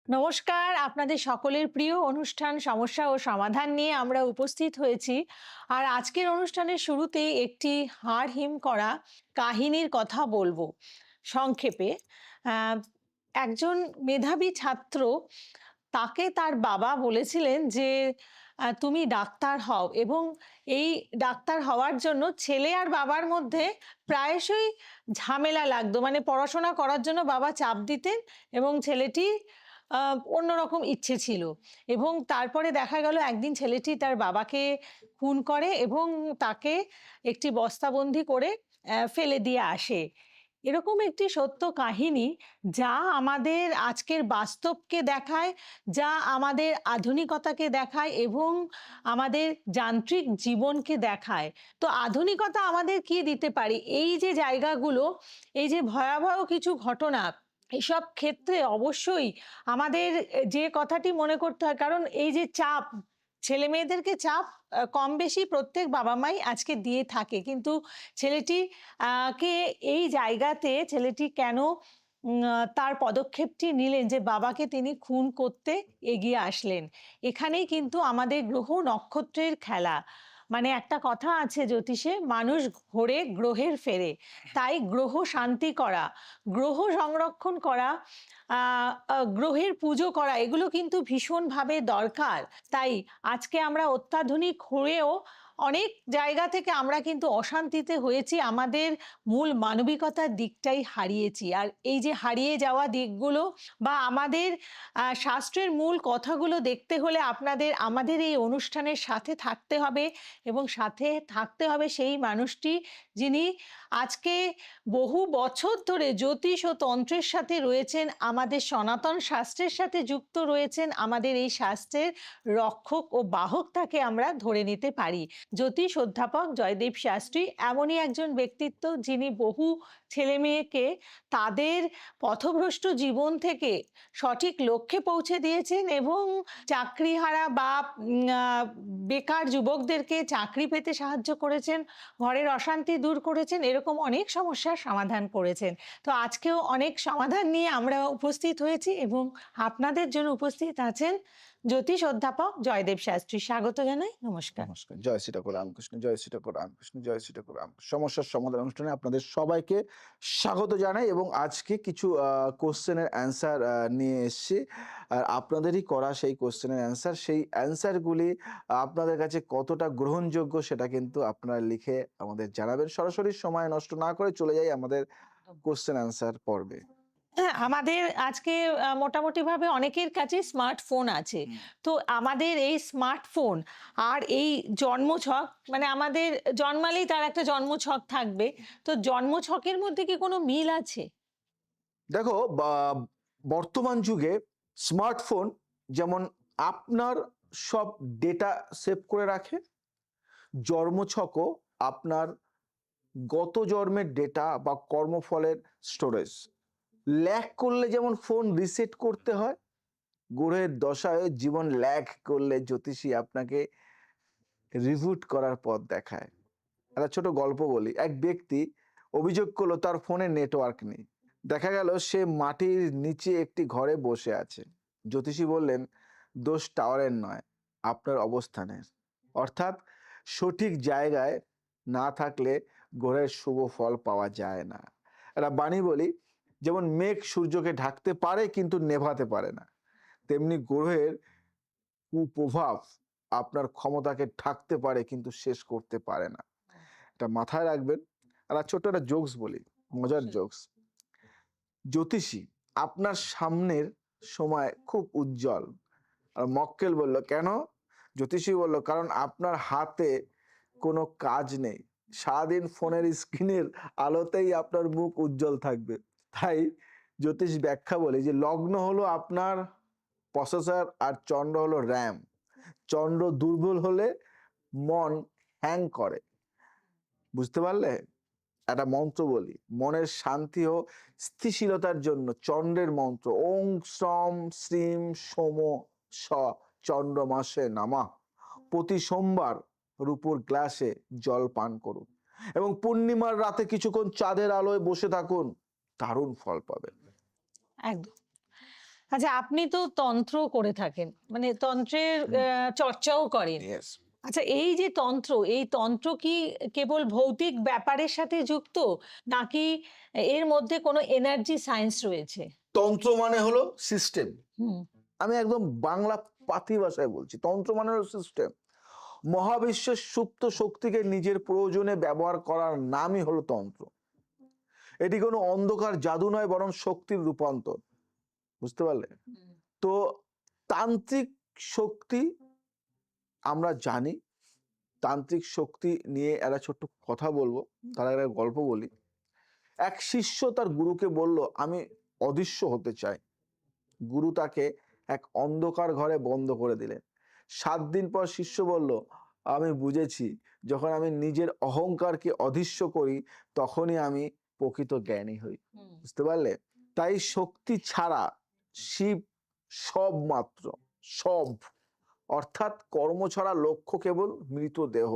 নমস্কার, আপনাদের সকলের প্রিয় অনুষ্ঠান সমস্যা ও সমাধান নিয়ে আমরা উপস্থিত হয়েছি। আর আজকের অনুষ্ঠানের শুরুতেই একটি হাড় হিম করা কাহিনীর কথা বলবো সংক্ষেপে। আহ, একজন মেধাবী ছাত্র, তাকে তার বাবা বলেছিলেন যে তুমি ডাক্তার হও, এবং এই ডাক্তার হওয়ার জন্য ছেলে আর বাবার মধ্যে প্রায়শই ঝামেলা লাগতো। মানে পড়াশোনা করার জন্য বাবা চাপ দিতেন এবং ছেলেটি অন্যরকম ইচ্ছে ছিল। এবং তারপরে দেখা গেল একদিন ছেলেটি তার বাবাকে খুন করে এবং তাকে একটি বস্তাবন্দি করে ফেলে দিয়ে আসে। এরকম একটি সত্য কাহিনী, যা আমাদের আজকের বাস্তবকে দেখায়, যা আমাদের আধুনিকতাকে দেখায় এবং আমাদের যান্ত্রিক জীবনকে দেখায়। তো আধুনিকতা আমাদের কি দিতে পারি? এই যে জায়গাগুলো, এই যে ভয়াবহ কিছু ঘটনা, এসব ক্ষেত্রে অবশ্যই আমাদের যে কথাটি মনে করতে হয়, কারণ এই যে চাপ, ছেলে মেয়েদেরকে চাপ কম বেশি প্রত্যেক বাবা মাই আজকে দিয়ে থাকে, কিন্তু ছেলেটি কে এই জায়গাতে ছেলেটি কেন তার পদক্ষেপটি নিলেন যে বাবাকে তিনি খুন করতে এগিয়ে আসলেন? এখানেই কিন্তু আমাদের গ্রহ নক্ষত্রের খেলা। মানে একটা কথা আছে জ্যোতিষে, মানুষ ঘোরে গ্রহের ফেরে। তাই গ্রহ শান্তি করা, গ্রহ সংরক্ষণ করা, গ্রহের পুজো করা, এগুলো কিন্তু ভীষণভাবে দরকার। তাই আজকে আমরা অত্যাধুনিক হয়েও অনেক জায়গা থেকে আমরা কিন্তু অশান্তিতে হয়েছি, আমাদের মূল মানবিকতার দিকটাই হারিয়েছি। আর এই যে হারিয়ে যাওয়া দিকগুলো বা আমাদের শাস্ত্রের মূল কথাগুলো দেখতে হলে আপনাদের আমাদের এই অনুষ্ঠানের সাথে থাকতে হবে, এবং সাথে থাকতে হবে সেই মানুষটি যিনি আজকে বহু বছর ধরে জ্যোতিষ ও তন্ত্রের সাথে রয়েছেন, আমাদের সনাতন শাস্ত্রের সাথে যুক্ত রয়েছেন। আমাদের এই শাস্ত্রের রক্ষক ও বাহক তাকে আমরা ধরে নিতে পারি। জ্যোতিষ অধ্যাপক জয়দেব শাস্ত্রী এমনই একজন ব্যক্তিত্ব, যিনি বহু ছেলে মেয়েকে তাদের পথভ্রষ্ট জীবন থেকে সঠিক লক্ষ্যে পৌঁছে দিয়েছেন এবং চাকরিহারা বা বেকার যুবকদেরকে চাকরি পেতে সাহায্য করেছেন, ঘরের অশান্তি দূর করেছেন, এরকম অনেক সমস্যার সমাধান করেছেন। তো আজকেও অনেক সমাধান নিয়ে আমরা উপস্থিত হয়েছি এবং আপনাদের জন্য উপস্থিত আছেন জ্যোতিষ অধ্যাপক জয়দেব শাস্ত্রী। স্বাগত জানাই, নমস্কার। নমস্কার। জয় শ্রী ঠাকুর রামকৃষ্ণ, জয় শ্রী ঠাকুর রামকৃষ্ণ, জয় শ্রী ঠাকুর রামকৃষ্ণ। সমস্যার সমাধান অনুষ্ঠানে আপনাদের সবাইকে স্বাগত জানাই এবং আজকে কিছু কোশ্চেনের অ্যান্সার নিয়ে এসেছি। আর আপনাদেরই করা সেই কোশ্চেনের অ্যান্সার, সেই অ্যান্সারগুলি আপনাদের কাছে কতটা গ্রহণযোগ্য সেটা কিন্তু আপনারা লিখে আমাদের জানাবেন। সরাসরি সময় নষ্ট না করে চলে যাই আমাদের কোশ্চেন অ্যান্সার পর্বে। হ্যাঁ, আমাদের আজকে মোটামুটিভাবে অনেকের কাছে স্মার্টফোন আছে। তো আমাদের এই স্মার্টফোন আর এই জন্মছক, মানে আমাদের জন্মালেই তার একটা জন্মছক থাকবে। তো জন্মছকের মধ্যে কি কোনো মিল আছে? দেখো, বর্তমান যুগে স্মার্টফোন যেমন আপনার সব ডেটা সেভ করে রাখে, জন্মছকও আপনার গত জন্মের ডেটা বা কর্মফলের স্টোরেজ। ল্যাগ করলে যেমন ফোন রিসেট করতে হয়, গ্রহের দশায় জীবন ল্যাগ করলে জ্যোতিষী আপনাকে রিবুট করার পথ দেখায়। একটা ছোট গল্প বলি। এক ব্যক্তি অভিযোগ করলো তার ফোনে নেটওয়ার্ক নেই। দেখা গেল সে মাটির নিচে একটি ঘরে বসে আছে। জ্যোতিষী বললেন, দোষ টাওয়ারের নয়, আপনার অবস্থানের। অর্থাৎ সঠিক জায়গায় না থাকলে গ্রহের শুভ ফল পাওয়া যায় না। একটা বাণী বলি, যেমন মেঘ সূর্যকে ঢাকতে পারে কিন্তু নেভাতে পারে না, তেমনি গ্রহের কুপ্রভাব আপনার ক্ষমতাকে ঢাকতে পারে কিন্তু শেষ করতে পারে না। এটা মাথায় রাখবেন। আর ছোট্ট একটা জোকস বলি, মজার জোকস। জ্যোতিষী, আপনার সামনের সময় খুব উজ্জ্বল। আর মক্কেল বলল, কেন? জ্যোতিষী বলল, কারণ আপনার হাতে কোনো কাজ নেই, সারাদিন ফোনের স্ক্রিনের আলোতেই আপনার মুখ উজ্জ্বল থাকবে। তাই জ্যোতিষ ব্যাখ্যা বলে যে লগ্ন হলো আপনার প্রসেসর আর চন্দ্র হলো র্যাম। চন্দ্র দুর্বল হলে মন হ্যাং করে। বুঝতে পারলে? একটা মন্ত্র বলি, মনের শান্তি ও স্থিতিশীলতার জন্য চন্দ্রের মন্ত্র, ওং শ্রম শ্রীম সোম স চন্দ্রমাসে নামা। প্রতি সোমবার রূপোর গ্লাসে জল পান করুন এবং পূর্ণিমার রাতে কিছুক্ষণ চাঁদের আলোয় বসে থাকুন, দারুণ ফল পাবেন। একদম। আচ্ছা, আপনি তো তন্ত্র করে থাকেন, মানে তন্ত্রের চর্চাও করেন। ইয়েস। আচ্ছা, এই যে তন্ত্র, এই তন্ত্র কি কেবল ভৌতিক ব্যাপারের সাথে যুক্ত, নাকি এর মধ্যে কোনো এনার্জি সায়েন্স রয়েছে? তন্ত্র মানে হলো সিস্টেম। হুম। আমি একদম বাংলা পাতি ভাষায় বলছি, তন্ত্র মানে হলো সিস্টেম। মহাবিশ্বের সুপ্ত শক্তিকে নিজের প্রয়োজনে ব্যবহার করার নামই হলো তন্ত্র। এটি কোনো অন্ধকার জাদু নয়, বরং শক্তির রূপান্তর। বুঝতে পারলে? তো তান্ত্রিক শক্তি আমরা জানি, তান্ত্রিক শক্তি নিয়ে একটা ছোট্ট কথা বলবো, তার আগে একটা গল্প বলি। এক শিষ্য তার গুরুকে বলল, আমি অদৃশ্য হতে চাই। গুরু তাকে এক অন্ধকার ঘরে বন্ধ করে দিলেন। 7 দিন পর শিষ্য বলল, আমি বুঝেছি, যখন আমি নিজের অহংকারকে অদৃশ্য করি, তখনই আমি প্রকৃত জ্ঞানী হই। বুঝতে পারলে? তাই শক্তি ছাড়া শিব সব মাত্র, সব, অর্থাৎ কর্ম ছাড়া লক্ষ্য কেবল মৃতদেহ।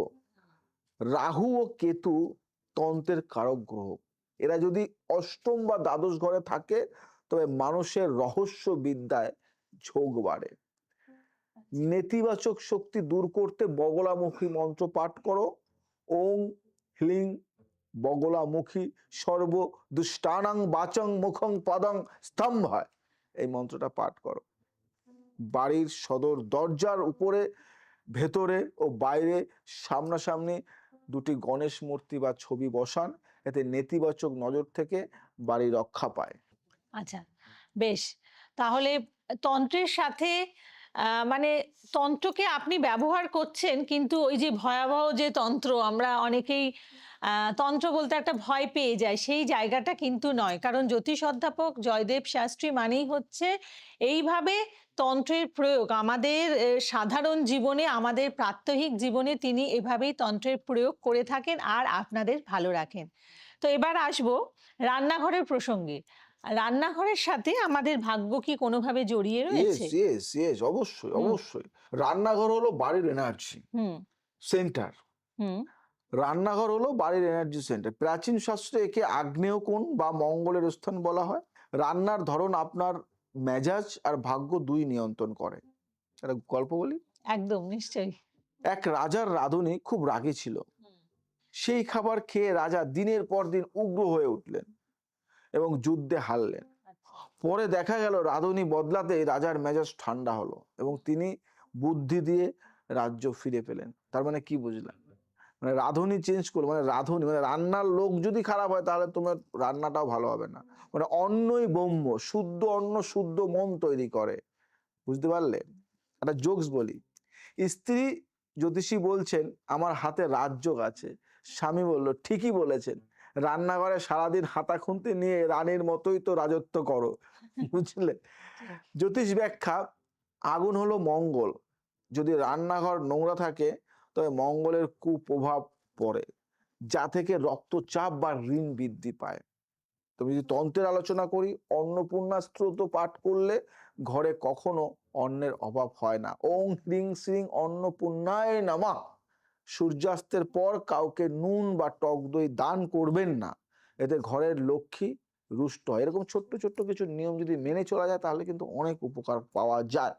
রাহু ও কেতু তন্ত্রের কারক গ্রহ। এরা যদি অষ্টম বা দ্বাদশ ঘরে থাকে, তবে মানুষের রহস্য বিদ্যায় ঝোঁক বাড়ে। নেতিবাচক শক্তি দূর করতে বগলামুখী মন্ত্র পাঠ করো। ওং হ্লিং বগলামুখী সর্ব দুষ্টানাং বাচং মুখং পদং স্তম্ভায়, এই মন্ত্রটা পাঠ করো। বাড়ির সদর দরজার উপরে, ভেতরে ও বাইরে সামনাসামনি দুটি গণেশ মূর্তি বা ছবি বসান। এতে নেতিবাচক নজর থেকে বাড়ি রক্ষা পায়। আচ্ছা, বেশ। তাহলে তন্ত্রের সাথে মানে তন্ত্রকে আপনি ব্যবহার করছেন, কিন্তু ওই যে ভয়াবহ যে তন্ত্র, আমরা অনেকেই তন্ত্র বলতে একটা ভয় পেয়ে যাই, সেই জায়গাটা কিন্তু নয়। কারণ জ্যোতিষ অধ্যাপক জয়দেব শাস্ত্রী মানেই হচ্ছে এইভাবে তন্ত্রের প্রয়োগ আমাদের সাধারণ জীবনে, আমাদের প্রাত্যহিক জীবনে তিনি এভাবেই তন্ত্রের প্রয়োগ করে থাকেন আর আপনাদের ভালো রাখেন। তো এবার আসবো রান্নাঘরের প্রসঙ্গে। রান্নাঘরের সাথে আমাদের ভাগ্য কি কোনোভাবে জড়িয়ে ইয়েস রয়েছে? ইয়েস ইয়েস, অবশ্যই হুম, অবশ্যই। রান্নাঘর হলো বাড়ির এনার্জি হুম, সেন্টার। হুম। রান্নাঘর হলো বাড়ির এনার্জি সেন্টার। প্রাচীন শাস্ত্রে একে আগ্নেয় কোণ বা মঙ্গলের স্থান বলা হয়। রান্নার ধরন আপনার মেজাজ আর ভাগ্য দুই নিয়ন্ত্রণ করে। একটা গল্প বলি। একদম, নিশ্চয়ই। এক রাজার রাঁধুনি খুব রাগী ছিল। সেই খাবার খেয়ে রাজা দিনের পর দিন উগ্র হয়ে উঠলেন এবং যুদ্ধে হারলেন। পরে দেখা গেল রাঁধুনি বদলাতে রাজার মেজাজ ঠান্ডা হলো এবং তিনি বুদ্ধি দিয়ে রাজ্য ফিরে পেলেন। তার মানে কি বুঝলেন? মানে রাঁধুনি চেঞ্জ করলো, মানে রাঁধুনি মানে রান্নার লোক যদি খারাপ হয়, তাহলে তোমার রান্নাটাও ভালো হবে না। মানে অন্নই ব্রহ্ম, শুদ্ধ অন্ন শুদ্ধ মন তৈরি করে। বুঝতে পারলে? একটা জোকস বলি। স্ত্রী জ্যোতিষী বলছেন, আমার হাতে রাজযোগ আছে। স্বামী বলল, ঠিকই বলেছেন, রান্নাঘরে সারাদিন হাতা খুন্তি নিয়ে রানীর মতোই তো রাজত্ব করো। বুঝলে? জ্যোতিষ ব্যাখ্যা, আগুন হলো মঙ্গল। যদি রান্নাঘর নোংরা থাকে, তবে মঙ্গলের কুপ্রভাব পড়ে, যা থেকে রক্তচাপ বা ঋণ বৃদ্ধি পায়। তুমি যদি তন্ত্রের আলোচনা করি, অন্নপূর্ণা স্তোত্র পাঠ করলে ঘরে কখনো অন্নের অভাব হয় না। ওং হ্রিং শ্রিং অন্নপূর্ণায় নমঃ। সূর্যাস্তের পর কাউকে নুন বা টক দই দান করবেন না, এতে ঘরের লক্ষ্মী রুষ্ট হয়। এরকম ছোট্ট ছোট্ট কিছু নিয়ম যদি মেনে চলা যায়, তাহলে কিন্তু অনেক উপকার পাওয়া যায়।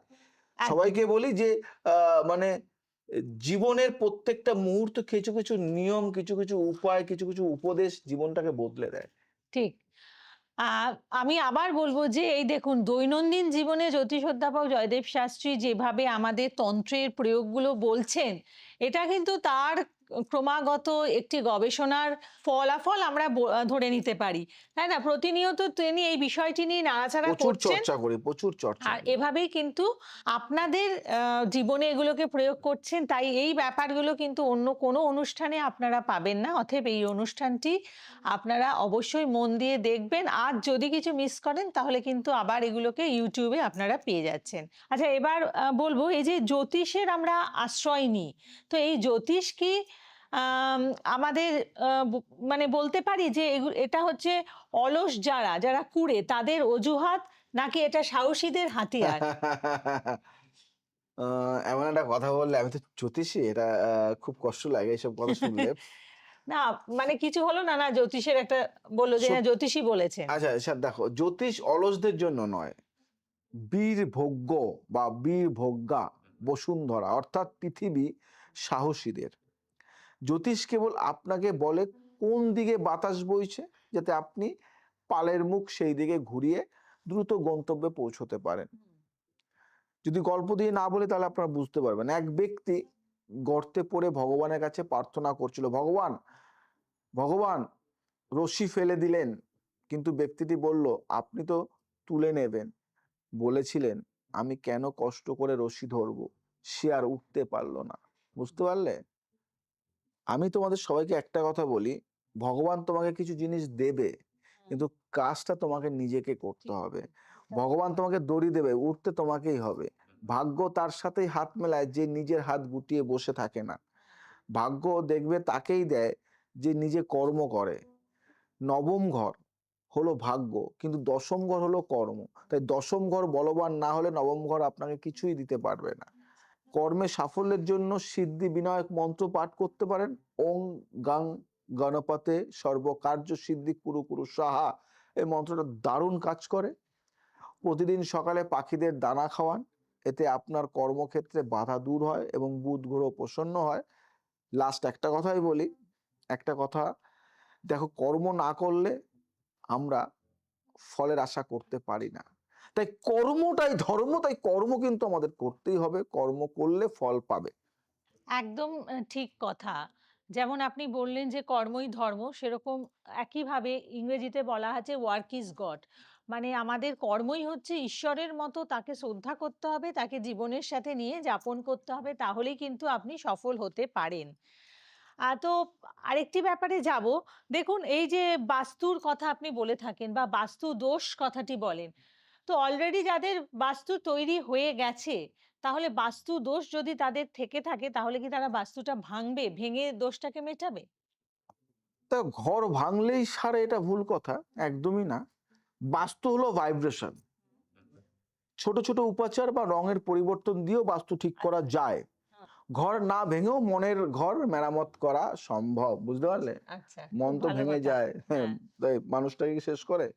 একদম। সবাইকে বলি যে মানে জীবনের প্রত্যেকটা মুহূর্ত কিছু কিছু নিয়ম, কিছু কিছু উপায়, কিছু কিছু উপদেশ জীবনটাকে বদলে দেয়। ঠিক। আ আমি আবার বলব যে এই দেখুন, দৈনন্দিন জীবনে জ্যোতিষ অধ্যাপক জয়দেব শাস্ত্রী যেভাবে আমাদের তন্ত্রের প্রয়োগগুলো বলছেন, এটা কিন্তু তার ক্রমাগত একটি গবেষণার ফলাফল আমরা ধরে নিতে পারি। তাই না? প্রতিনিয়ত তিনি এই বিষয়টি নিয়ে নাড়াচাড়া প্রচুর করছেন। চর্চা করি, প্রচুর চর্চা আর করি। এভাবেই কিন্তু আপনাদের জীবনে এগুলোকে প্রয়োগ করছেন। তাই এই ব্যাপারগুলো কিন্তু অন্য কোনো অনুষ্ঠানে আপনারা পাবেন না। অতএব এই অনুষ্ঠানটি আপনারা অবশ্যই মন দিয়ে দেখবেন। আর যদি কিছু মিস করেন, তাহলে কিন্তু আবার এগুলোকে YouTube এ আপনারা পেয়ে যাচ্ছেন। আচ্ছা, এবার বলবো, এই যে জ্যোতিষের আমরা আশ্রয় নিই, তো এই জ্যোতিষ কি আম আমাদের মানে বলতে পারি যে এটা হচ্ছে অলস যারা কুঁড়ে, তাদের অজুহাত, নাকি এটা সাহসীদের হাতিয়ার? এমন একটা কথা বললে, আমি তো জ্যোতিষী, এটা খুব কষ্ট লাগে এসব কথা শুনলে। না, মানে কিছু হলো না, না জ্যোতিষের একটা বলল যে সত হ্যাঁ জ্যোতিষী বলেছেন। আচ্ছা, আচ্ছা, দেখো, জ্যোতিষ অলসদের জন্য নয়, বীর ভোগ্য বা বীর ভোগ্যা বসুন্ধরা অর্থাৎ পৃথিবী সাহসীদের। জ্যোতিষ কেবল আপনাকে বলে কোন দিকে বাতাস বইছে, যাতে আপনি পালের মুখ সেই দিকে ঘুরিয়ে দ্রুত গন্তব্যে পৌঁছতে পারেন। যদি গল্প দিয়ে না বলে তাহলে আপনারা বুঝতে পারবেন। এক ব্যক্তি গর্তে পড়ে ভগবানের কাছে প্রার্থনা করছিল, ভগবান ভগবান রশি ফেলে দিলেন, কিন্তু ব্যক্তিটি বলল, আপনি তো তুলে নেবেন বলেছিলেন, আমি কেন কষ্ট করে রশি ধরবো? সে আর উঠতে পারলো না। বুঝতে পারলে? আমি তোমাদের সবাইকে একটা কথা বলি, ভগবান তোমাকে কিছু জিনিস দেবে, কিন্তু কাজটা তোমাকে নিজেকে করতে হবে। ভগবান তোমাকে দড়ি দেবে, উঠতে তোমাকেই হবে। ভাগ্য তার সাথেই হাত মেলায় যে নিজের হাত গুটিয়ে বসে থাকে না। ভাগ্য দেখবে তাকেই দেয় যে নিজে কর্ম করে। নবম ঘর হলো ভাগ্য, কিন্তু দশম ঘর হলো কর্ম। তাই দশম ঘর বলবান না হলে নবম ঘর আপনাকে কিছুই দিতে পারবে না। কর্মে সাফল্যের জন্য সিদ্ধি বিনায়ক মন্ত্র পাঠ করতে পারেন। ওং গাং গণপতে সর্বকার্য সিদ্ধি কুরু কুরু সাহা, এই মন্ত্রটা দারুণ কাজ করে। প্রতিদিন সকালে পাখিদের দানা খাওয়ান, এতে আপনার কর্মক্ষেত্রে বাধা দূর হয় এবং বুধ গ্রহ প্রসন্ন হয়। লাস্ট একটা কথাই বলি, একটা কথা, দেখো কর্ম না করলে আমরা ফলের আশা করতে পারি না। তাই কর্মটাই ধর্ম, তাই কর্ম কিন্তু আমাদের করতেই হবে। কর্ম করলে ফল পাবে। একদম ঠিক কথা। যেমন আপনি বললেন যে কর্মই ধর্ম, সেরকম একইভাবে ইংরেজিতে বলা আছে ওয়ার্ক ইজ গড। মানে আমাদের কর্মই হচ্ছে ঈশ্বরের মতো, তাকে শ্রদ্ধা করতে হবে, তাকে জীবনের সাথে নিয়ে যাপন করতে হবে, তাহলেই কিন্তু আপনি সফল হতে পারেন। তো আরেকটি ব্যাপারে যাব। দেখুন, এই যে বাস্তুর কথা আপনি বলে থাকেন বা বাস্তু দোষ কথাটি বলেন, তো অলরেডি যাদের বাস্তু তৈরি হয়ে গেছে, তাহলে বাস্তু দোষ যদি তাদের থেকে থাকে, তাহলে কি তারা বাস্তুটা ভাঙবে, ভেঙে দোষটাকে মেটাবে? তা ঘর ভাঙলেই সারে, এটা ভুল কথা, একদমই না। বাস্তু হলো ভাইব্রেশন। ছোট ছোট উপাচার বা রঙের পরিবর্তন দিয়েও বাস্তু ঠিক করা যায়। হুম। ঘর না ভেঙেও মনের ঘর মেরামত করা সম্ভব। বুঝতে পারলে? আচ্ছা, মন খুব তো ভালো ভেঙে কথা। যায়, হ্যাঁ, হ্যাঁ। তাই মানুষটাকে কি শেষ করে?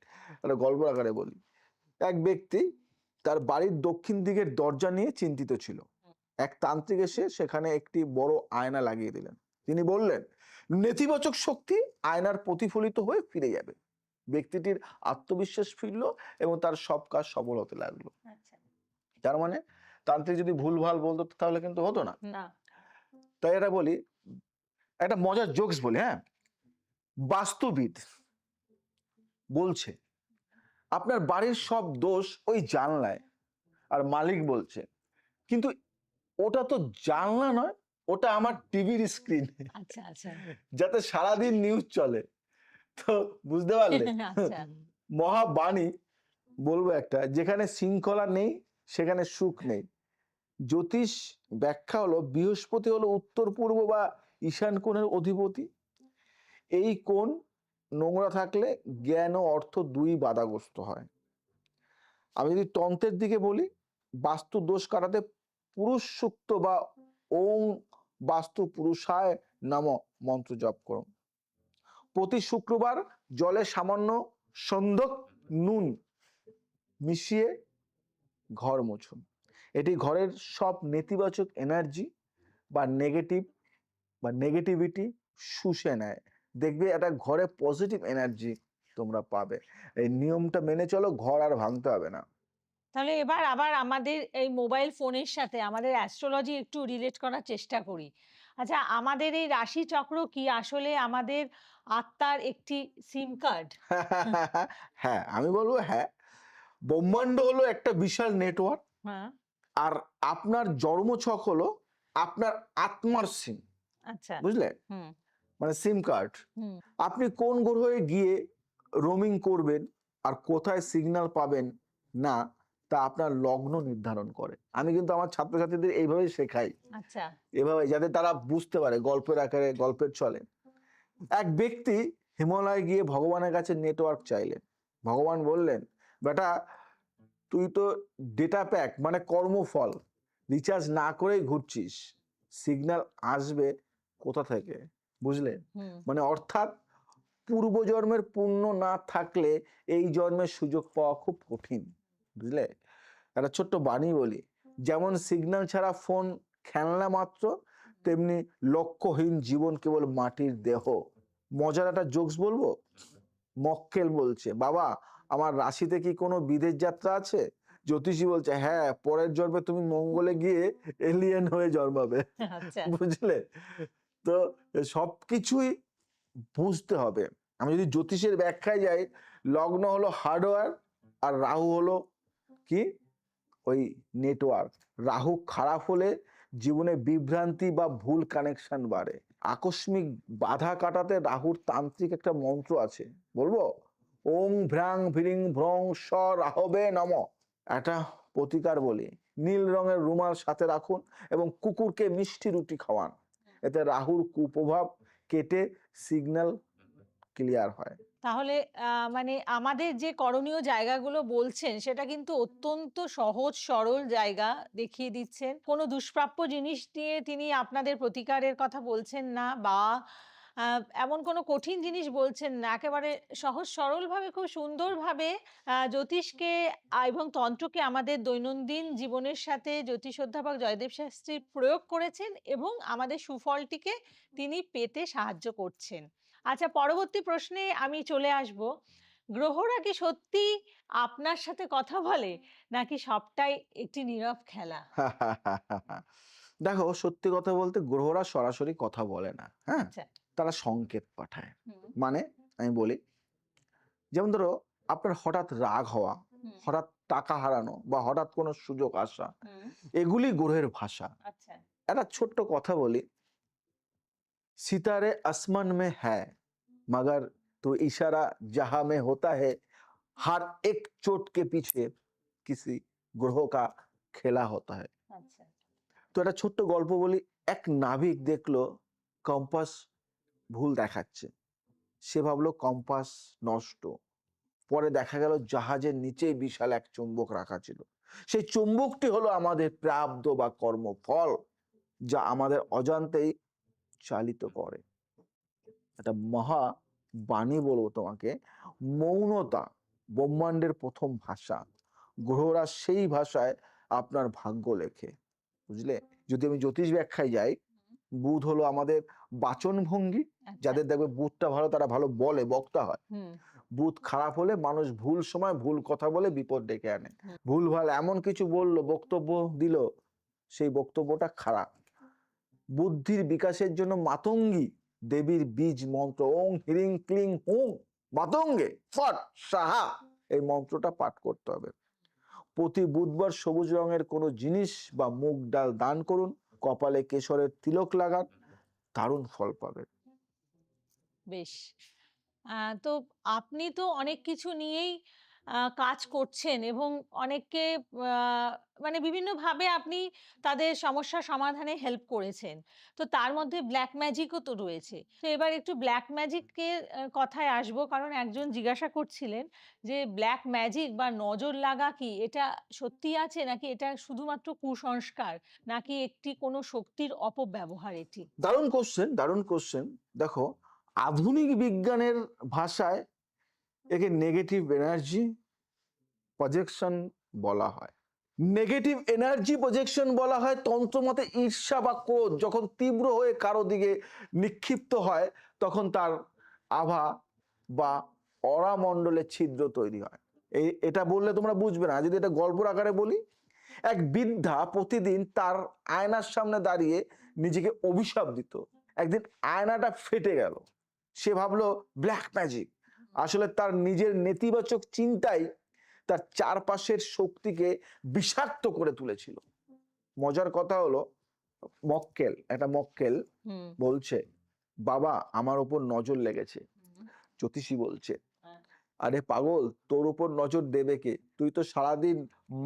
একটা গল্প আকারে বলি। এক ব্যক্তি তার বাড়ির দক্ষিণ দিকের দরজা নিয়ে চিন্তিত ছিল। হুম। এক তান্ত্রিক এসে সেখানে একটি বড় আয়না লাগিয়ে দিলেন। তিনি বললেন, নেতিবাচক শক্তি আয়নার প্রতিফলিত হয়ে ফিরে যাবে। ব্যক্তিটির আত্মবিশ্বাস ফিরল এবং তার সব কাজ সফল হতে লাগলো। আচ্ছা। তার মানে তান্ত্রিক যদি ভুলভাল বলতো তাহলে কিন্তু হতো না। না। তাই এটা বলি, একটা মজার জোকস বলি, হ্যাঁ। বাস্তুবিদ বলছে আপনার বাড়ির সব দোষ ওই জানলায়, আর মালিক বলছে, কিন্তু ওটা তো জানলা নয়, ওটা আমার টিভির স্ক্রিন, আচ্ছা, আচ্ছা। যাতে সারাদিন নিউজ চলে। তো বুঝতে পারলে? আচ্ছা। মহাবাণী বলবো একটা, যেখানে শৃঙ্খলা নেই সেখানে সুখ নেই। জ্যোতিষ ব্যাখ্যা হলো বৃহস্পতি হলো উত্তর পূর্ব বা ঈশান কোণের অধিপতি। এই কোণ নোংরা থাকলে জ্ঞান ও অর্থ দুই বাধাগ্রস্ত হয়। আমি যদি তন্ত্রের দিকে বলি, বাস্তু দোষ কাটাতে পুরুষ সূক্ত বা ওং বাস্তু পুরুষায় নাম মন্ত্র জপ করুন। প্রতি শুক্রবার জলে সামান্য সন্ধক নুন মিশিয়ে ঘর মুছুন। এটি ঘরের সব নেতিবাচক এনার্জি বা নেগেটিভিটি শুষে নেয়। দেখবে একটা ঘরে পজিটিভ এনার্জি তোমরা পাবে। এই নিয়মটা মেনে চলো, ঘর আর ভাঙতে হবে না। তাহলে এবার আবার আমাদের এই মোবাইল ফোনের সাথে আমাদের অ্যাস্ট্রোলজি একটু রিলেট করার চেষ্টা করি। আচ্ছা, আমাদের এই রাশিচক্র কি আসলে আমাদের আত্মার একটি সিম কার্ড? হ্যাঁ, আমি বলবো হ্যাঁ। ব্রহ্মাণ্ড হলো একটা বিশাল নেটওয়ার্ক, হ্যাঁ। আর আপনার জন্মছক হলো আপনার আত্মার সিম। আচ্ছা। বুঝলে? হুম, মানে সিম কার্ড। হুম। আপনি কোন গ্রহে গিয়ে রোমিং করবেন আর কোথায় সিগন্যাল পাবেন না, তা আপনার লগ্ন নির্ধারণ করে। আমি কিন্তু আমার ছাত্রছাত্রীদের এইভাবেই শেখাই, আচ্ছা। এভাবে, যাতে তারা বুঝতে পারে গল্পের আকারে, গল্পের ছলে। এক ব্যক্তি হিমালয় গিয়ে ভগবানের কাছে নেটওয়ার্ক চাইলেন। ভগবান বললেন, বেটা তুই তো ডেটা প্যাক মানে কর্মফল রিচার্জ না করেই ঘুরছিস, সিগন্যাল আসবে কোথা থেকে? বুঝলে? হুম। মানে অর্থাৎ পূর্বজন্মের পুণ্য না থাকলে এই জন্মের সুযোগ পাওয়া খুব কঠিন। বুঝলে? একটা ছোট্ট বাণী বলি, যেমন সিগন্যাল ছাড়া ফোন খেলনা মাত্র, তেমনি লক্ষ্যহীন জীবন কেবল মাটির দেহ। মজার একটা জোকস বলবো। মক্কেল বলছে, বাবা আমার রাশিতে কি কোনো বিদেশ যাত্রা আছে? জ্যোতিষী বলছে, হ্যাঁ, পরের জন্মে তুমি মঙ্গলে গিয়ে এলিয়েন হয়ে জন্মাবে। আচ্ছা। বুঝলে? তো সবকিছুই বুঝতে হবে। আমি যদি জ্যোতিষের ব্যাখ্যায় যাই, লগ্ন হলো হার্ডওয়্যার আর রাহু হলো কি, ওই নেটওয়ার্ক। রাহু খারাপ হলে জীবনে বিভ্রান্তি বা ভুল কানেকশন বাড়ে। আকস্মিক বাধা কাটাতে রাহুর তান্ত্রিক একটা মন্ত্র আছে, বলবো? ওং ভ্রাং ভিরিং ভ্রং স রাহবে নম। একটা প্রতিকার বলি, নীল রঙের রুমাল সাথে রাখুন এবং কুকুরকে মিষ্টি রুটি খাওয়ান। এতে রাহুর কুপ্রভাব কেটে সিগন্যাল ক্লিয়ার হয়। তাহলে মানে আমাদের যে করণীয় জায়গাগুলো বলছেন সেটা কিন্তু অত্যন্ত সহজ সরল জায়গা দেখিয়ে দিচ্ছেন। কোনো দুষ্প্রাপ্য জিনিস নিয়ে তিনি আপনাদের প্রতিকারের কথা বলছেন না, বা এমন কোনো কঠিন জিনিস বলছেন না। একেবারে সহজ সরলভাবে খুব সুন্দরভাবে জ্যোতিষকে এবং তন্ত্রকে আমাদের দৈনন্দিন জীবনের সাথে জ্যোতিষ অধ্যাপক জয়দেব শাস্ত্রী প্রয়োগ করেছেন এবং আমাদের সুফলটিকে তিনি পেতে সাহায্য করছেন। আচ্ছা, পরবর্তী প্রশ্নে আমি চলে আসব। গ্রহরা কি সত্যি আপনার সাথে কথা বলে, নাকি সবটাই একটি নীরব খেলা? দেখো, সত্যি কথা বলতে গ্রহরা সরাসরি কথা বলে না, হ্যাঁ, আচ্ছা। তারা সংকেত পাঠায়। হুম। মানে আমি বলি, যেমন ধরো আপনার হঠাৎ রাগ হওয়া, হুম। হঠাৎ টাকা হারানো বা হঠাৎ কোনো সুযোগ আসা, হুম। এগুলি গ্রহের ভাষা। আচ্ছা। একটা ছোট্ট কথা বলি, सितारे आसमान में है मगर तो इशारा जहां में होता है, हर एक चोट के पीछे किसी ग्रह का खेला होता है। আচ্ছা। তো একটা ছোট্ট গল্প বলি। এক নাবিক দেখলো কম্পাস ভুল দেখাচ্ছে। সে ভাবলো কম্পাস নষ্ট। পরে দেখা গেল জাহাজের নিচেই বিশাল এক চুম্বক রাখা ছিল। সেই চুম্বকটি হলো আমাদের প্রাপ্ত বা কর্মফল, যা আমাদের অজান্তেই চালিত করে। একটা মহা বাণী বলবো তোমাকে, মৌনতা ব্রহ্মাণ্ডের প্রথম ভাষা। গ্রহরা সেই ভাষায় আপনার ভাগ্য লেখে। বুঝলে? যদি আমি জ্যোতিষ ব্যাখ্যায় যাই, বুধ হলো আমাদের বাচন ভঙ্গি। আচ্ছা। যাদের দেখবে বুধটা ভালো তারা ভালো বলে, বক্তা হয়। হুম। বুধ খারাপ হলে মানুষ ভুল সময় ভুল কথা বলে বিপদ ডেকে আনে। ভুলভাল এমন কিছু বললো, বক্তব্য দিল, সেই বক্তব্যটা খারাপ। বুদ্ধির বিকাশের জন্য মাতঙ্গী দেবীর বীজ মন্ত্র ওং হ্রিং ক্লিং হুং মাতঙ্গে ফট সাহা, এই মন্ত্রটা পাঠ করতে হবে। প্রতি বুধবার সবুজ রঙের কোনো জিনিস বা মুগ ডাল দান করুন, কপালে কেশরের তিলক লাগান, দারুণ ফল পাবেন। বেশ। তো আপনি তো অনেক কিছু নিয়েই কাজ করছেন এবং অনেককে আ মানে বিভিন্নভাবে আপনি তাদের সমস্যা সমাধানে হেল্প করেছেন। তো তার মধ্যে ব্লাক ম্যাজিকও তো রয়েছে। তো এবার একটু ব্লাক ম্যাজিকের কথায় আসবো। কারণ একজন জিজ্ঞাসা করছিলেন যে ব্লাক ম্যাজিক বা নজর লাগা কি এটা সত্যিই আছে, নাকি এটা শুধুমাত্র কুসংস্কার, নাকি একটি কোনো শক্তির অপব্যবহার এটি? দারুণ কোশ্চেন, দারুণ কোশ্চেন। দেখো, আধুনিক বিজ্ঞানের ভাষায় একে নেগেটিভ এনার্জি প্রজেকশন বলা হয়। নেগেটিভ এনার্জি প্রজেকশন বলা হয় তন্ত্রমতে ঈর্ষা বা ক্রোধ যখন তীব্র হয়ে কারো দিকে নিক্ষিপ্ত হয়, তখন তার আভা বা অরা মণ্ডলে ছিদ্র তৈরি হয়। এটা বললে তোমরা বুঝবে না। যদি এটা গল্পর আকারে বলি, এক বৃদ্ধা প্রতিদিন তার আয়নার সামনে দাঁড়িয়ে নিজেকে অভিশাপ দিত। একদিন আয়নাটা ফেটে গেল। সে ভাবলো ব্ল্যাক ম্যাজিক। আসলে তার নিজের নেতিবাচক চিন্তাই তার চারপাশের শক্তিকে বিষাক্ত করে তুলেছিল। মজার কথা হলো, একটা মক্কেল হুম। বলছে, বাবা আমার উপর নজর লেগেছে। জ্যোতিষী বলছে, আরে পাগল, তোর উপর নজর দেবে কে? তুই তো সারাদিন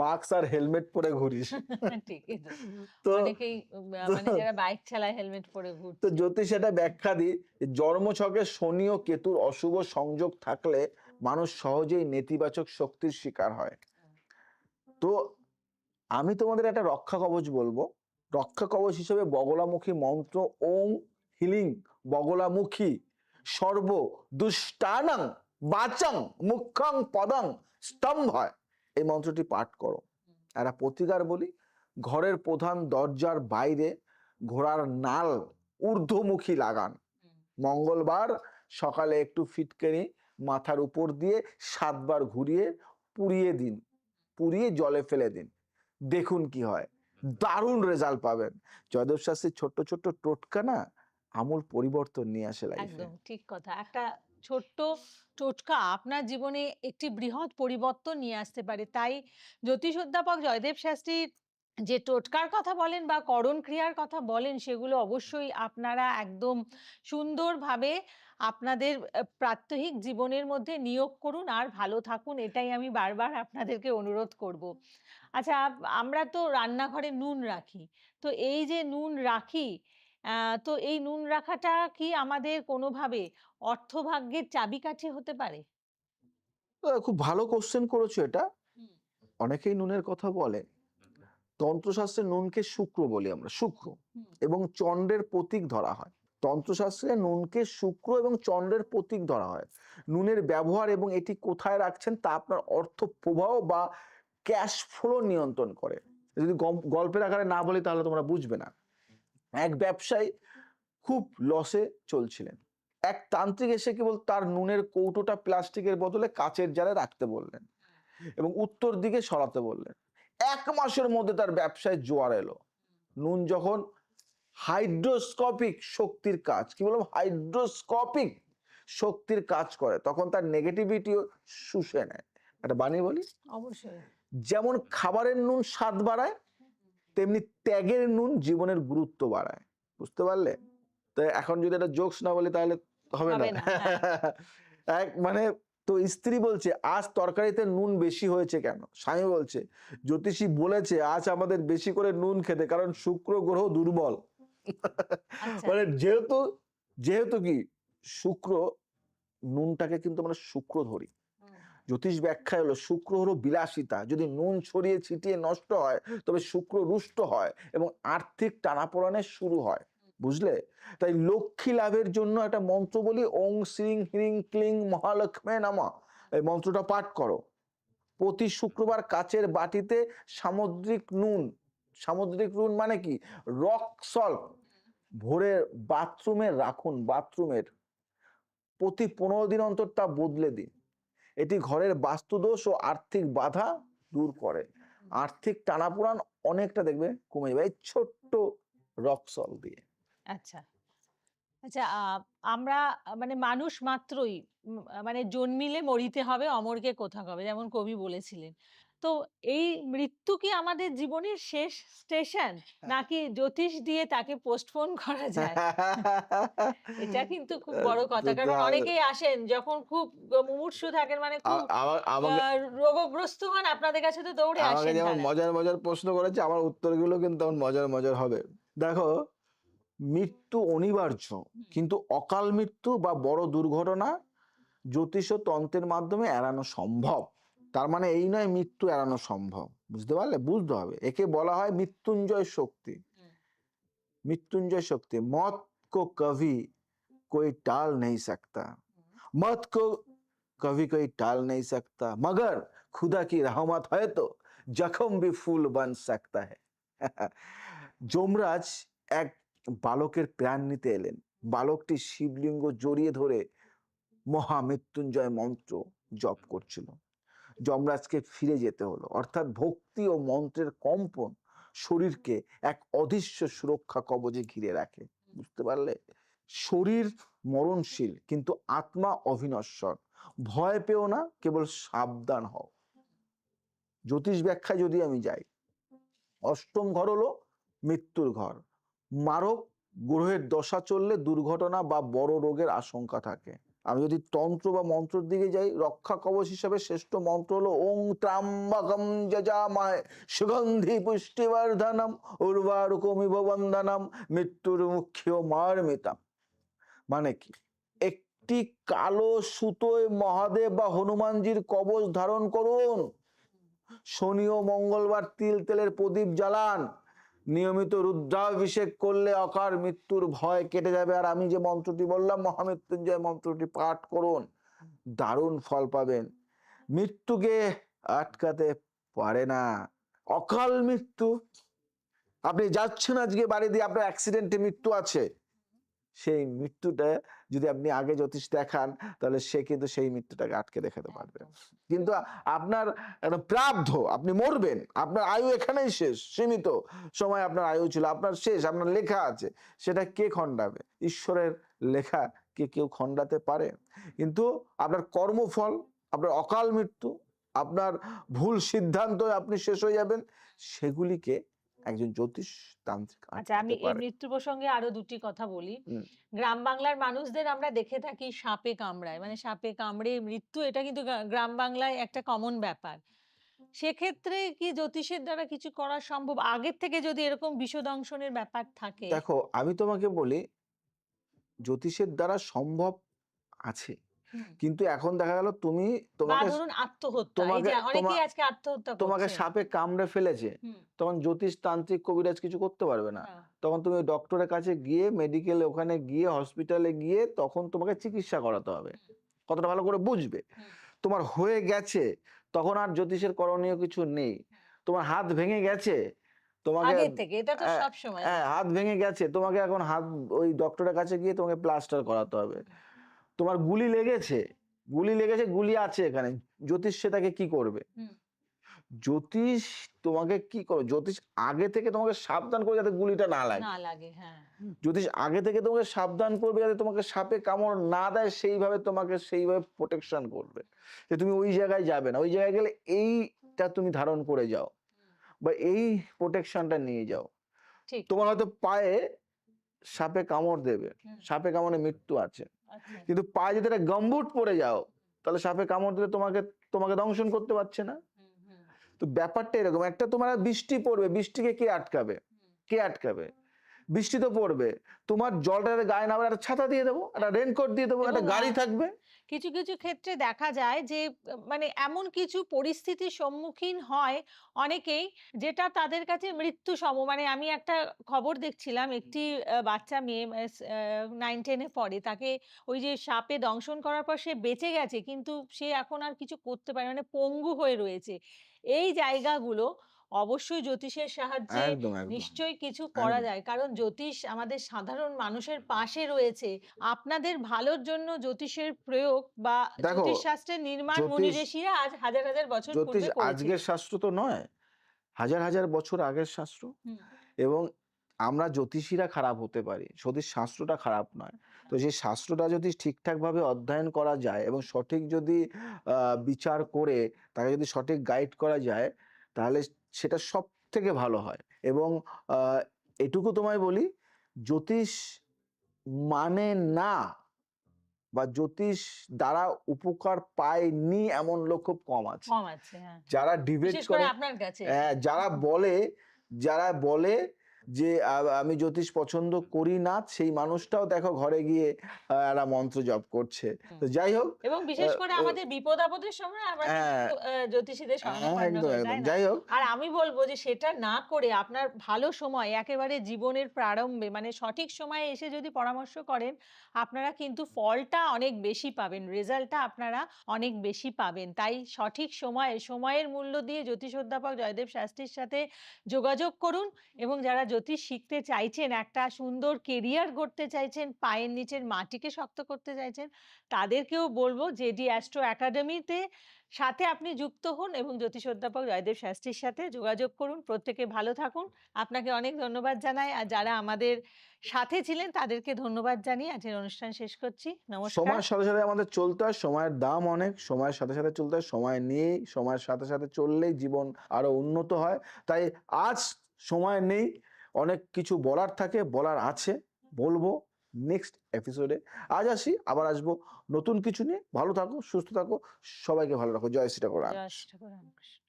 মাস্ক আর হেলমেট পরে ঘুরিস। ঠিকই তো। তো অনেকেই মানে যারা বাইক চালায় হেলমেট পরে তো ঘুরছে। জ্যোতিষ এটা ব্যাখ্যা দিই, জন্মছকে শনি ও কেতুর অশুভ সংযোগ থাকলে মানুষ সহজেই নেতিবাচক শক্তির শিকার হয়। তো আমি তোমাদের একটা রক্ষা কবচ বলবো। রক্ষা কবচ হিসেবে বগলামুখী মন্ত্র ওং হিলিং বগলামুখী সর্ব দুষ্টানাং বাচাং মুখ্যং পদং স্তম্ভয়, এই মন্ত্রটি পাঠ করো। একটা প্রতিকার বলি, ঘরের প্রধান দরজার বাইরে ঘোড়ার নাল ঊর্ধ্বমুখী লাগান। মঙ্গলবার সকালে একটু ফিটকিরি মাথার উপর দিয়ে 7 বার ঘুরিয়ে পুড়িয়ে দিন, পুড়িয়ে জলে ফেলে দিন, দেখুন কি হয়, দারুণ রেজাল্ট পাবেন। জয়দেব শাস্ত্রীর ছোট্ট ছোট্ট টোটকা না আমূল পরিবর্তন নিয়ে আসে লাইফে। একদম ঠিক কথা। একটা ছোট্ট টোটকা আপনার জীবনে একটি বৃহৎ পরিবর্তন নিয়ে আসতে পারে। তাই জ্যোতিষ অধ্যাপক জয়দেব শাস্ত্রীর যে টোটকার কথা বলেন বা করণ ক্রিয়ার কথা বলেন, সেগুলো অবশ্যই আপনারা একদম সুন্দরভাবে আপনাদের প্রাত্যহিক জীবনের মধ্যে নিয়োগ করুন আর ভালো থাকুন। এটাই আমি বারবার আপনাদেরকে অনুরোধ করব। আচ্ছা, আমরা তো রান্নাঘরে নুন রাখি। তো এই যে নুন রাখি, তো এই নুন রাখাটা কি আমাদের কোনোভাবে অর্থভাগ্যের চাবিকাঠি হতে পারে? খুব ভালো কোশ্চেন করেছো এটা। হুম, অনেকেই নুনের কথা বলে। তন্ত্রশাস্ত্রে নুনকে শুক্র বলি আমরা, শুক্র হুম, এবং চন্দ্রের প্রতীক ধরা হয়। তন্ত্রশাস্ত্রে নুনকে শুক্র এবং চন্দ্রের প্রতীক ধরা হয়। নুনের ব্যবহার এবং এটি কোথায় রাখছেন তা আপনার অর্থ প্রবাহ বা ক্যাশ ফ্লো নিয়ন্ত্রণ করে। যদি গল্পের আকারে না বলি তাহলে তোমরা বুঝবে না। এক ব্যবসায়ী খুব লসে চলছিলেন। এক তান্ত্রিক এসে কেবল তার নুনের কৌটোটা প্লাস্টিকের বদলে কাচের জারে রাখতে বললেন এবং উত্তর দিকে সরাতে বললেন। 1 মাসের মধ্যে তার ব্যবসায় জোয়ার এলো। নুন যখন হাইড্রোস্কোপিক শক্তির কাজ, কি বললাম, হাইড্রোস্কোপিক শক্তির কাজ করে, তখন তার নেগেটিভিটিও শুষে নেয়। একটা বাণী বলি, অবশ্যই। যেমন খাবারের নুন স্বাদ বাড়ায়, তেমনি ত্যাগের নুন জীবনের গুরুত্ব বাড়ায়। বুঝতে পারলে? তো এখন যদি একটা জোকস না বলি তাহলে হবে না। হবে না, হ্যাঁ। এক মানে, তো স্ত্রী বলছে আজ তরকারিতে নুন বেশি হয়েছে কেন? স্বামী বলছে জ্যোতিষী বলেছে আজ আমাদের বেশি করে নুন খেতে, কারণ শুক্র গ্রহ দুর্বল। আচ্ছা। মানে যেহেতু যেহেতু কি শুক্র, নুনটাকে কিন্তু আমরা শুক্র ধরি। হুম, জ্যোতিষ ব্যাখ্যা হলো শুক্র হলো বিলাসিতা। যদি নুন ছড়িয়ে ছিটিয়ে নষ্ট হয় তবে শুক্র রুষ্ট হয় এবং আর্থিক টানাপোড়েনের শুরু হয়। বুঝলে? তাই লক্ষ্মী লাভের জন্য একটা মন্ত্র বলি, ওং শ্রীং হ্রিং ক্লিং মহালক্ষ্মী নমঃ। এই মন্ত্রটা পাঠ করো। প্রতি শুক্রবার কাচের বাটিতে সামুদ্রিক নুন, সামুদ্রিক নুন মানে কি, রক সল্ট, ভরে বাথরুমে রাখুন। বাথরুমের প্রতি 15 দিন অন্তর তা বদলে দিন। এটি ঘরের বাস্তুদোষ ও আর্থিক বাধা দূর করে। আর্থিক টানাপোড়েন অনেকটা দেখবে কমে যাবে এই ছোট্ট রক সল্ট দিয়ে। আচ্ছা। আচ্ছা, আমরা মানে মানুষ মাত্রই মানে জন্মিলে মরিতে হবে, অমরকে কোথা কবে, যেমন কবি বলেছিলেন। তো এই মৃত্যু কি আমাদের জীবনের শেষ স্টেশন? নাকি জ্যোতিষ দিয়ে তাকে পোস্টপোন করা যায়? এটা কিন্তু খুব বড় কথা। কারণ অনেকেই আসেন যখন খুব মুমূর্ষু থাকেন, মানে খুব আ আমাকে রোগগ্রস্ত হন, আপনাদের কাছে তো দৌড়ে আমাকে আসেন যেমন তারা। মজার মজার প্রশ্ন করেছে, আমার উত্তরগুলো কিন্তু তেমন মজার মজার হবে। দেখো, মৃত্যু অনিবার্য, হুম, কিন্তু অকাল মৃত্যু বা বড় দুর্ঘটনা জ্যোতিষ ও তন্ত্রের মাধ্যমে এড়ানো সম্ভব। তার মানে এই নয় মৃত্যু এড়ানো সম্ভব। বুঝতে পারলে? বুঝতে হবে। একে বলা হয় মৃত্যুঞ্জয় শক্তি। হুম, मृत्युंजय शक्ति, मौत को कभी कोई टाल नहीं सकता, হুম। मौत को कभी कोई टाल नहीं सकता, मगर खुदा की रहमत है तो जख्म भी फूल बन सकता है। যমরাজ এক বালকের প্রাণ নিতে এলেন। বালকটি শিবলিঙ্গ জড়িয়ে ধরে মহামৃত্যুঞ্জয় মন্ত্র জপ করছিল। যমরাজকে ফিরে যেতে হলো। অর্থাৎ ভক্তি ও মন্ত্রের কম্পন শরীরকে এক অদৃশ্য সুরক্ষা কবচে ঘিরে রাখে। বুঝতে পারলে? শরীর মরণশীল কিন্তু আত্মা অবিনশ্বর। ভয় পেও না, কেবল সাবধান হও। জ্যোতিষ ব্যাখ্যায় যদি আমি যাই, অষ্টম ঘর হলো মৃত্যুর ঘর। মারক গ্রহের দশা চললে দুর্ঘটনা বা বড় রোগের আশঙ্কা থাকে। আমি যদি তন্ত্র বা মন্ত্রের দিকে যাই, রক্ষা কবচ হিসাবে শ্রেষ্ঠ মন্ত্র হলো ওং ত্র্যম্বকম যজামহে সুগন্ধি পুষ্টিবর্ধনম উর্বারুকমিব বন্দনম মৃত্যুর মুখ্য মারমিতাম। মানে কি? একটি কালো সুতোয় মহাদেব বা হনুমানজির কবচ ধারণ করুন। শনি ও মঙ্গলবার তিল তেলের প্রদীপ জ্বালান। নিয়মিত রুদ্রাভিষেক করলে অকাল মৃত্যুর ভয় কেটে যাবে। আর আমি যে মন্ত্রটি বললাম, মহামৃত্যুঞ্জয় মন্ত্রটি পাঠ করুন, দারুণ ফল পাবেন। মৃত্যুকে আটকাতে পারে না, অকাল মৃত্যু, আপনি যাচ্ছেন আজকে বাড়ি দিয়ে, আপনার অ্যাক্সিডেন্টে মৃত্যু আছে, সেই মৃত্যুটা যদি আপনি আগে জ্যোতিষ দেখান, তাহলে সে কিন্তু সেই মৃত্যুটাকে আটকে দেখাতে পারবে। একদম। কিন্তু আপনার একটা প্রারব্ধ, আপনি মরবেন, আপনার আয়ু এখানেই শেষ, সীমিত সময় আপনার আয়ু ছিল, আপনার শেষ, আপনার লেখা আছে, সেটা কে খণ্ডাবে? ঈশ্বরের লেখা কে কেউ খণ্ডাতে পারে? কিন্তু আপনার কর্মফল, আপনার অকাল মৃত্যু, আপনার ভুল সিদ্ধান্ত আপনি শেষ হয়ে যাবেন, সেগুলিকে একজন জ্যোতিষ তান্ত্রিক আচ্ছা, আমি আটকাতে এই পারে। মৃত্যু প্রসঙ্গে আরো দুটি কথা বলি। হুম। গ্রাম বাংলার মানুষদের আমরা দেখে থাকি সাপে কামড়ায়। মানে সাপে কামড়ে মৃত্যু, এটা কিন্তু গ্রাম বাংলায় একটা কমন ব্যাপার। সেক্ষেত্রে কি জ্যোতিষের দ্বারা কিছু করা সম্ভব? আগের থেকে যদি এরকম বিষদংশনের ব্যাপার থাকে? দেখো, আমি তোমাকে বলি, জ্যোতিষের দ্বারা সম্ভব আছে, হুম। কিন্তু এখন দেখা গেল তুমি, বা তোমাকে ধরুন আত্মহত্যা। এই তোমাকে যে অনেকেই তোমা- আজকে আত্মহত্যা তোমাকে করছে। সাপে কামড়ে ফেলেছে, হুম। তখন জ্যোতিষ তান্ত্রিক কবিরাজ কিছু করতে পারবে না। না। তখন তুমি ডক্টরের কাছে গিয়ে, মেডিকেলে ওখানে গিয়ে, হসপিটালে গিয়ে, তখন তোমাকে চিকিৎসা করাতে হবে। হুম, কতটা ভালো করে বুঝবে। হুম, তোমার হয়ে গেছে, তখন আর জ্যোতিষের করণীয় কিছু নেই। হুম। তোমার হাত ভেঙে গেছে, তোমাকে আগের থেকে এটা তো হ্যাঁ, সবসময়। হ্যাঁ, হাত ভেঙে গেছে, তোমাকে এখন হাত, ওই ডক্টরের কাছে গিয়ে তোমাকে প্লাস্টার করাতে হবে। হুম, তোমার গুলি লেগেছে, গুলি লেগেছে, গুলি আছে এখানে, জ্যোতিষ সেটাকে কি করবে? হুম। জ্যোতিষ তোমাকে কি করবে? জ্যোতিষ আগে থেকে তোমাকে সাবধান করে যাতে গুলিটা না লাগে। না লাগে, হ্যাঁ। জ্যোতিষ আগে থেকে তোমাকে সাবধান করবে যাতে তোমাকে সাপে কামড় না দেয়, সেইভাবে তোমাকে সেইভাবে প্রোটেকশন করবে, যে তুমি ওই জায়গায় যাবে না, ওই জায়গায় গেলে এইটা তুমি ধারণ করে যাও, হুম, বা এই প্রোটেকশনটা নিয়ে যাও। ঠিক। তোমার হয়তো পায়ে সাপে কামড় দেবে, হুম, সাপে কামড়ে মৃত্যু আছে, আচ্ছা। কিন্তু পায়ে যদি একটা গামবুট পরে যাও, তাহলে সাপে কামড় দিলে তোমাকে তোমাকে দংশন করতে পারছে না। হুম, হুম, তো ব্যাপারটা এরকম, একটা তোমার বৃষ্টি পড়বে, বৃষ্টিকে কে আটকাবে? হুম। কে আটকাবে? বৃষ্টি তো পড়বে, তোমার জলটা যাতে গায়ে না পড়ে, একটা ছাতা দিয়ে দেবো, একটা রেনকোট দিয়ে দেবো, এবং একটা গাড়ি থাকবে। কিছু, কিছু ক্ষেত্রে দেখা যায় যে মানে এমন কিছু পরিস্থিতির সম্মুখীন হয় অনেকেই, যেটা তাদের কাছে মৃত্যু সম। মানে আমি একটা খবর দেখছিলাম, একটি বাচ্চা মেয়ে 9-10 এ পড়ে। তাকে ওই যে সাপে দংশন করার পর সে বেঁচে গেছে, কিন্তু সে এখন আর কিছু করতে পারে না, মানে পঙ্গু হয়ে রয়েছে। এই জায়গাগুলো অবশ্যই জ্যোতিষের সাহায্যে একদম, একদম, নিশ্চয়ই কিছু করা একদম। যায়। কারণ জ্যোতিষ আমাদের সাধারণ মানুষের পাশে রয়েছে। আপনাদের ভালোর জন্য জ্যোতিষের প্রয়োগ বা দেখো, জ্যোতিষশাস্ত্রের নির্মাণ মুনি জ্যোতিষ ঋষিরা আজ হাজার, হাজার বছর জ্যোতিষ পূর্বে করেছিলেন। আজকের শাস্ত্র তো নয়, হাজার হাজার বছর আগের শাস্ত্র। হুম, এবং আমরা জ্যোতিষীরা খারাপ হতে পারি, জ্যোতিষ শাস্ত্রটা খারাপ নয়। তো সেই শাস্ত্রটা যদি ঠিকঠাকভাবে অধ্যয়ন করা যায় এবং সঠিক যদি বিচার করে তাকে যদি সঠিক গাইড করা যায়, তাহলে সেটা সব থেকে ভালো হয়। এবং আহ, এটুকু তোমায় বলি, জ্যোতিষ মানে না, বা জ্যোতিষ দ্বারা উপকার পায়নি এমন লোক খুব কম আছে। কম আছে, হ্যাঁ। যারা ডিবেট বিশেষ করে করে, আপনার কাছে। যারা বলে, যারা বলে যে আমি জ্যোতিষ পছন্দ করি না, সেই মানুষটাও দেখো ঘরে গিয়ে একটা মন্ত্র জপ করছে। হুম। তো যাই হোক, এবং বিশেষ করে আহ, আমাদের বিপদ-আপদের সময় আমরা হ্যাঁ, কিন্তু জ্যোতিষীদের শরণাপন্ন একদম, হই, একদম, তাই না? যাই হোক, আর আমি বলব যে সেটা না করে আপনার ভালো সময় একেবারে জীবনের প্রারম্ভে, মানে সঠিক সময়ে এসে যদি পরামর্শ করেন, আপনারা কিন্তু ফলটা অনেক বেশি পাবেন। রেজাল্টটা আপনারা অনেক বেশি পাবেন। তাই সঠিক সময়ে, সময়ের মূল্য দিয়ে জ্যোতিষ অধ্যাপক জয়দেব শাস্ত্রীর সাথে যোগাযোগ করুন। এবং যারা জ্যোতিষ শিখতে চাইছেন, একটা সুন্দর কেরিয়ার গড়তে চাইছেন, পায়ের নিচের মাটিকে শক্ত করতে চাইছেন, তাদেরকেও বলব জেডি অ্যাস্ট্রো একাডেমিতে সাথে আপনি যুক্ত হন এবং জ্যোতিষ অধ্যাপক জয়দেব শাস্ত্রীর সাথে যোগাযোগ করুন। প্রত্যেকে ভালো থাকুন। আপনাকে অনেক ধন্যবাদ জানাই। আর যারা আমাদের সাথে ছিলেন তাদেরকে ধন্যবাদ জানিয়ে আজকের অনুষ্ঠান শেষ করছি। নমস্কার। সময়ের সাথে সাথে আমাদের চলতে হয়, সময়ের দাম অনেক, সময়ের সাথে সাথে চলতে হয়, সময় নিয়ে সময়ের সাথে সাথে চললেই জীবন আরো উন্নত হয়। তাই আজ সময় নেই, অনেক কিছু বলার থাকে, বলার আছে, বলবো নেক্সট এপিসোডে। আজ আসি, আবার আসবো নতুন কিছু নিয়ে। ভালো থাকো, সুস্থ থাকো, সবাইকে ভালো রাখো। জয় শ্রী ঠাকুর। জয় শ্রী ঠাকুর রামকৃষ্ণ।